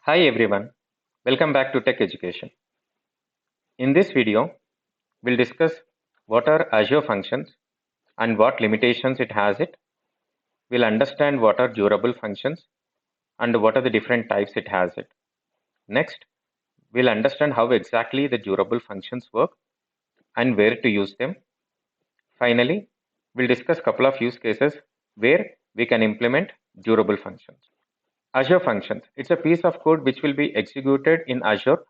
Hi everyone, welcome back to Tech Education. In this video, we'll discuss what are Azure Functions and what limitations it has it. We'll understand what are durable functions and what are the different types it has it. Next, we'll understand how exactly the durable functions work and where to use them. Finally, we'll discuss a couple of use cases where we can implement durable functions. Azure Functions. It's a piece of code which will be executed in Azure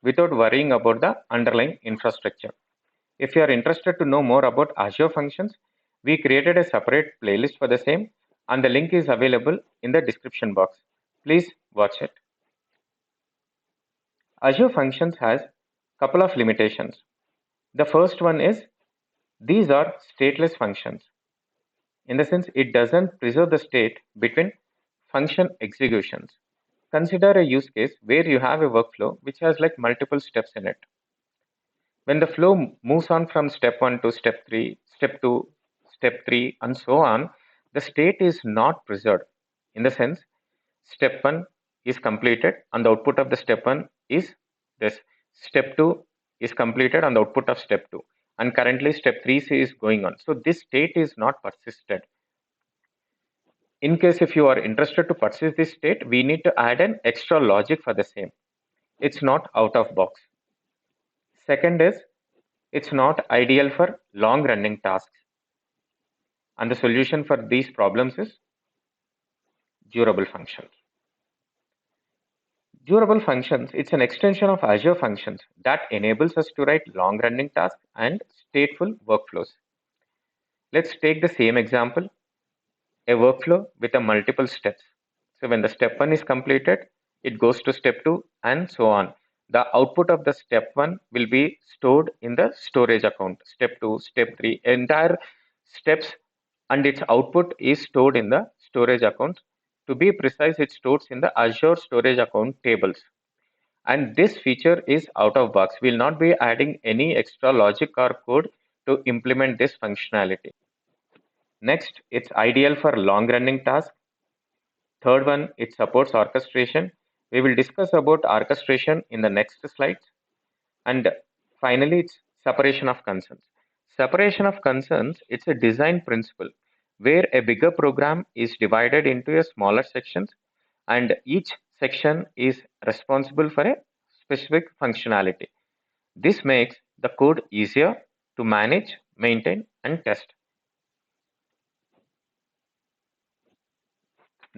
without worrying about the underlying infrastructure. If you are interested to know more about Azure Functions, we created a separate playlist for the same, and the link is available in the description box. Please watch it. Azure Functions has a couple of limitations. The first one is these are stateless functions. In the sense, it doesn't preserve the state between function executions. Consider a use case where you have a workflow which has like multiple steps in it. When the flow moves on from step 1 to step 3, step 2, step 3, and so on, the state is not preserved. In the sense, step 1 is completed and the output of the step 1 is this. Step 2 is completed and the output of step 2. And currently step 3 is going on. So this state is not persisted. In case if you are interested to persist this state, we need to add an extra logic for the same. It's not out of box. Second is, it's not ideal for long running tasks. And the solution for these problems is durable functions. Durable functions, it's an extension of Azure Functions that enables us to write long running tasks and stateful workflows. Let's take the same example, a workflow with a multiple steps. So when the step 1 is completed, it goes to step 2 and so on. The output of the step 1 will be stored in the storage account. Step 2, step 3, entire steps and its output is stored in the storage account. To be precise, it stores in the Azure storage account tables. And this feature is out of box. We'll not be adding any extra logic or code to implement this functionality. Next, it's ideal for long running tasks. Third one, it supports orchestration. We will discuss about orchestration in the next slides. And finally, it's separation of concerns. Separation of concerns, it's a design principle where a bigger program is divided into a smaller sections and each section is responsible for a specific functionality. This makes the code easier to manage, maintain, and test.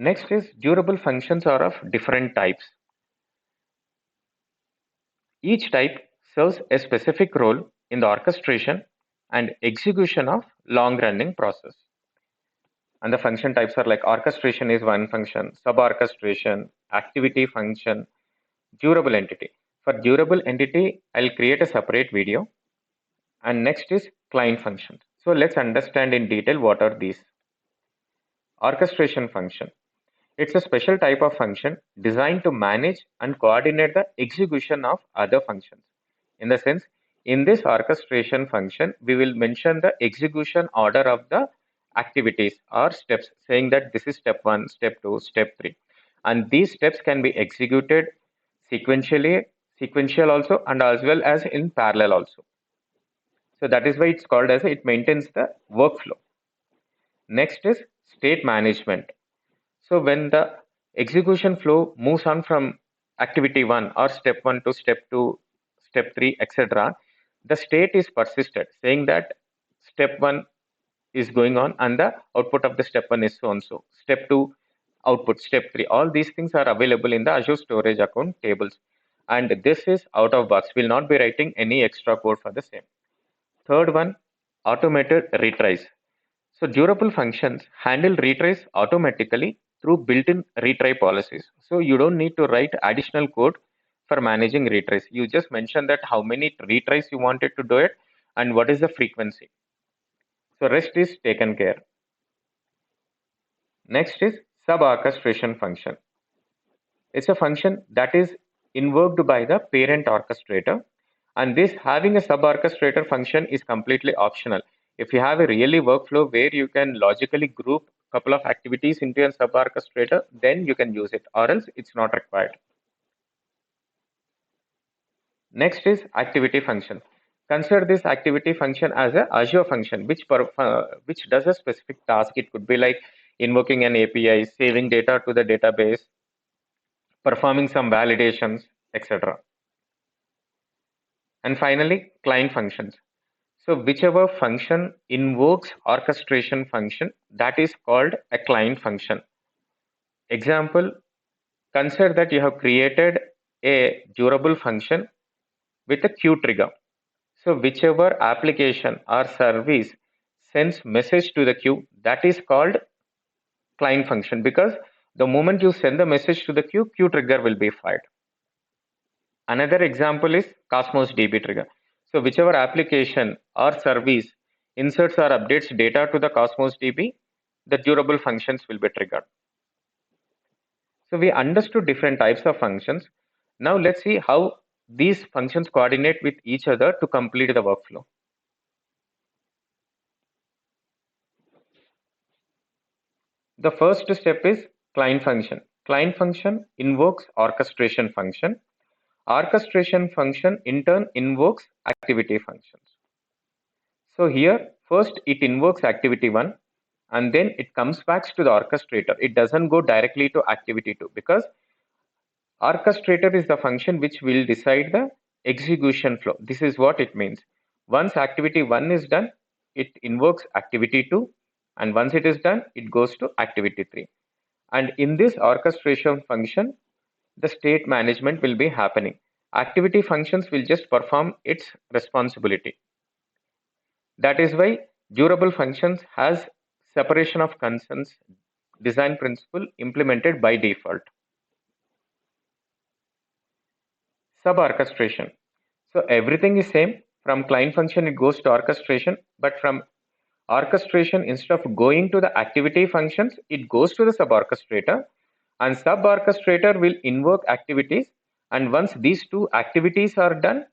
Next is durable functions are of different types. Each type serves a specific role in the orchestration and execution of long-running process. And the function types are like orchestration is one function, sub-orchestration, activity function, durable entity. For durable entity, I'll create a separate video. And next is client functions. So let's understand in detail what are these. Orchestration function. It's a special type of function designed to manage and coordinate the execution of other functions. In the sense, in this orchestration function, we will mention the execution order of the activities or steps, saying that this is step 1, step 2, step 3. And these steps can be executed sequential also, and as well as in parallel also. So that is why it's called as it maintains the workflow. Next is state management. So when the execution flow moves on from activity 1 or step 1 to step 2, step 3, etc., the state is persisted, saying that step 1 is going on and the output of the step 1 is so and so. Step 2, output, step 3. All these things are available in the Azure storage account tables. And this is out of box. We'll not be writing any extra code for the same. Third one, automated retries. So durable functions handle retries automatically through built-in retry policies. So you don't need to write additional code for managing retries. You just mention that how many retries you wanted to do it and what is the frequency. So rest is taken care. Next is sub-orchestration function. It's a function that is invoked by the parent orchestrator, and this having a sub-orchestrator function is completely optional. If you have a really workflow where you can logically group a couple of activities into a sub-orchestrator, then you can use it, or else it's not required. Next is activity function. Consider this activity function as a Azure function, which does a specific task. It could be like invoking an API, saving data to the database, performing some validations, etc. And finally, client functions. So whichever function invokes orchestration function, that is called a client function. Example, consider that you have created a durable function with a queue trigger. So whichever application or service sends message to the queue, that is called client function, because the moment you send the message to the queue trigger will be fired. Another example is Cosmos DB trigger. So whichever application or service inserts or updates data to the Cosmos DB, the durable functions will be triggered. So we understood different types of functions. Now let's see how these functions coordinate with each other to complete the workflow. The first step is client function. Client function invokes orchestration function. Orchestration function in turn invokes activity functions. So here, first it invokes activity 1 and then it comes back to the orchestrator. It doesn't go directly to activity 2 because orchestrator is the function which will decide the execution flow. This is what it means. Once activity 1 is done, it invokes activity 2, and once it is done, it goes to activity 3. And in this orchestration function, the state management will be happening. Activity functions will just perform its responsibility. That is why durable functions has separation of concerns design principle implemented by default. Sub-orchestration. So everything is same. From client function, it goes to orchestration, but from orchestration, instead of going to the activity functions, it goes to the sub-orchestrator, and sub-orchestrator will invoke activities, and once these two activities are done,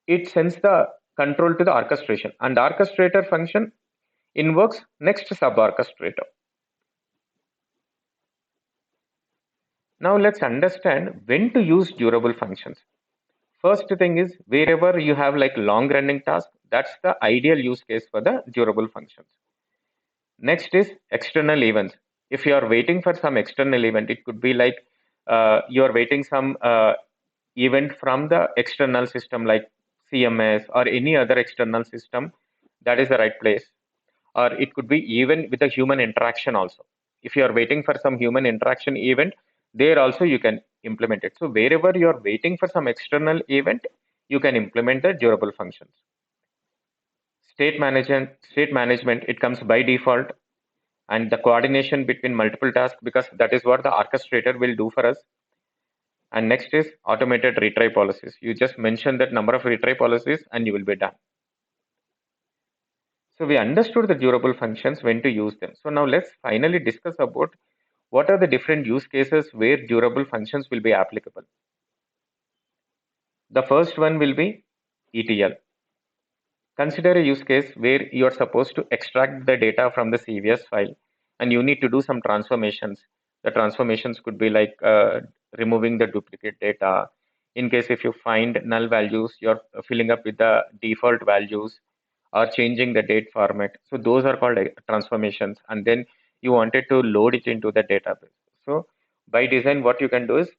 it sends the control to the orchestration, and orchestrator function invokes next sub-orchestrator. Now let's understand when to use durable functions. First thing is, wherever you have like long running task, that's the ideal use case for the durable functions. Next is external events. If you are waiting for some external event, it could be like you are waiting some event from the external system like CMS or any other external system, that is the right place. Or it could be even with a human interaction also. If you are waiting for some human interaction event, there also you can implement it. So wherever you are waiting for some external event, you can implement the durable functions. State management, it comes by default, and the coordination between multiple tasks, because that is what the orchestrator will do for us. And next is automated retry policies. You just mention that number of retry policies and you will be done. So we understood the durable functions, when to use them. So now let's finally discuss about what are the different use cases where durable functions will be applicable. The first one will be ETL. Consider a use case where you are supposed to extract the data from the CVS file and you need to do some transformations. The transformations could be like removing the duplicate data. In case if you find null values, you're filling up with the default values or changing the date format. So those are called transformations. And then you wanted to load it into the database. So by design, what you can do is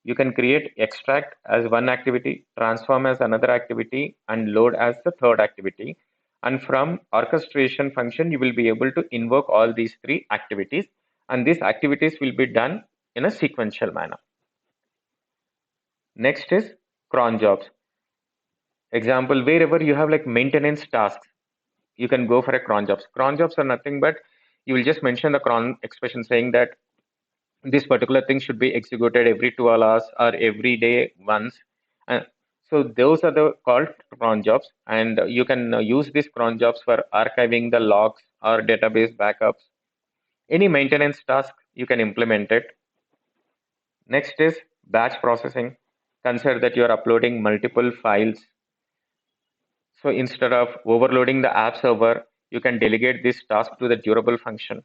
you can create extract as one activity, transform as another activity, and load as the third activity. And from orchestration function, you will be able to invoke all these three activities, and these activities will be done in a sequential manner. Next is cron jobs. Example, wherever you have like maintenance tasks, you can go for a cron jobs. Cron jobs are nothing but you will just mention the cron expression saying that this particular thing should be executed every 12 hours or every day once. And so those are the called cron jobs, and you can use these cron jobs for archiving the logs or database backups. Any maintenance task, you can implement it. Next is batch processing. Consider that you are uploading multiple files. So instead of overloading the app server, you can delegate this task to the durable function.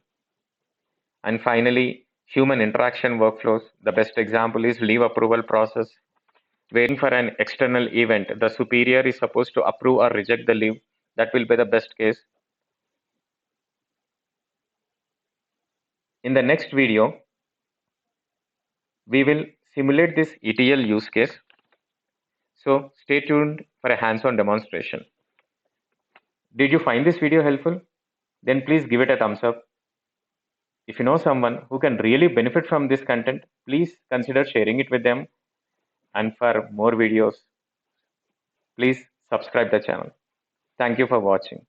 And finally, human interaction workflows. The best example is leave approval process. waiting for an external event. The superior is supposed to approve or reject the leave. That will be the best case. In the next video, we will simulate this ETL use case. So stay tuned for a hands-on demonstration. Did you find this video helpful? Then please give it a thumbs up. If you know someone who can really benefit from this content, please consider sharing it with them. And for more videos, please subscribe the channel. Thank you for watching.